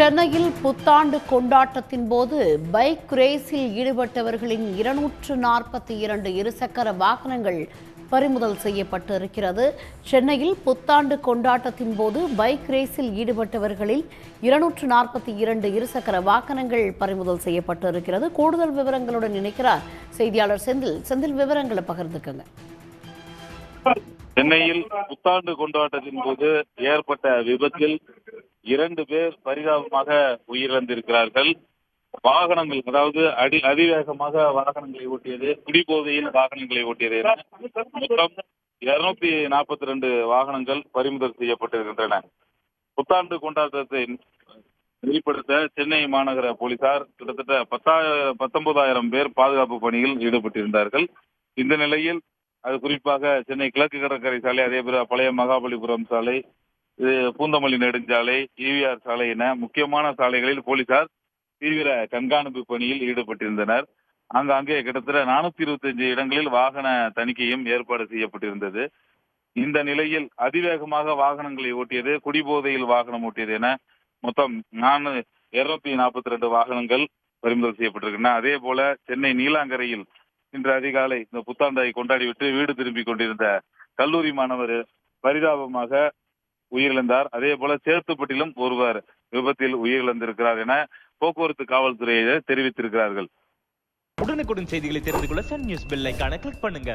சென்னையில் புத்தாண்டு கொண்டாட்டத்தின் போது பைக் ரேஸில் ஈடுபட்டவர்களின் 242 இருசக்கர வாகனங்கள் பறிமுதல் செய்யப்பட்டு இருக்கிறது. சென்னையில் புத்தாண்டு கொண்டாட்டத்தின் போது பைக் ரேஸில் ஈடுபட்டவர்களில் 242 இருசக்கர வாகனங்கள் பறிமுதல் செய்யப்பட்டு இருக்கிறது. கூடுதல் விவரங்களுடன் இணைக்கிறார் செய்தியாளர் செந்தில். விவரங்களை பகிர்ந்துக்கங்க. சென்னையில் புத்தாண்டு கொண்டாட்டத்தின் போது ஏற்பட்ட விபத்தில் 2 பேர் பரிதாபமாக உயிரிழந்திருக்கிறார்கள். வாகனங்கள், அதாவது அதிவேகமாக வாகனங்களை ஓட்டியது, குடிபோதையில் வாகனங்களை ஓட்டியது என மொத்தம் 242 வாகனங்கள் பறிமுதல் செய்யப்பட்டிருக்கின்றன. புத்தாண்டு கொண்டாட்டத்தை வெளிப்படுத்த சென்னை மாநகர போலீசார் கிட்டத்தட்ட 19,000 பேர் பாதுகாப்பு பணியில் ஈடுபட்டிருந்தார்கள். இந்த நிலையில் அது குறிப்பாக சென்னை கிழக்கு கடற்கரை சாலை, அதேபோல பழைய மகாபலிபுரம் சாலை, பூந்தமல்லி நெடுஞ்சாலை, ஈவிஆர் சாலை என முக்கியமான சாலைகளில் போலீசார் தீவிர கண்காணிப்பு பணியில் ஈடுபட்டிருந்தனர். அங்கே கிட்டத்தட்ட 425 இடங்களில் வாகன தணிக்கையும் ஏற்பாடு செய்யப்பட்டிருந்தது. இந்த நிலையில் அதிவேகமாக வாகனங்களை ஓட்டியது, குடிபோதையில் வாகனம் ஓட்டியது என மொத்தம் 242 வாகனங்கள் பறிமுதல் செய்யப்பட்டிருக்கின்றன. அதே போல சென்னை நீலாங்கரையில் இன்று அதிகாலை இந்த புத்தாண்டை கொண்டாடிவிட்டு வீடு திரும்பிக் கொண்டிருந்த கல்லூரி மாணவர் பரிதாபமாக உயிரிழந்தார். அதே போல சேத்துப்பட்டிலும் ஒருவர் விபத்தில் உயிரிழந்திருக்கிறார் என போக்குவரத்து காவல்துறையினர் தெரிவித்திருக்கிறார்கள். உடனுக்குடன் செய்திகளை தெரிந்து கொள்ள சன் நியூஸ் பெல் ஐகானை கிளிக் பண்ணுங்க.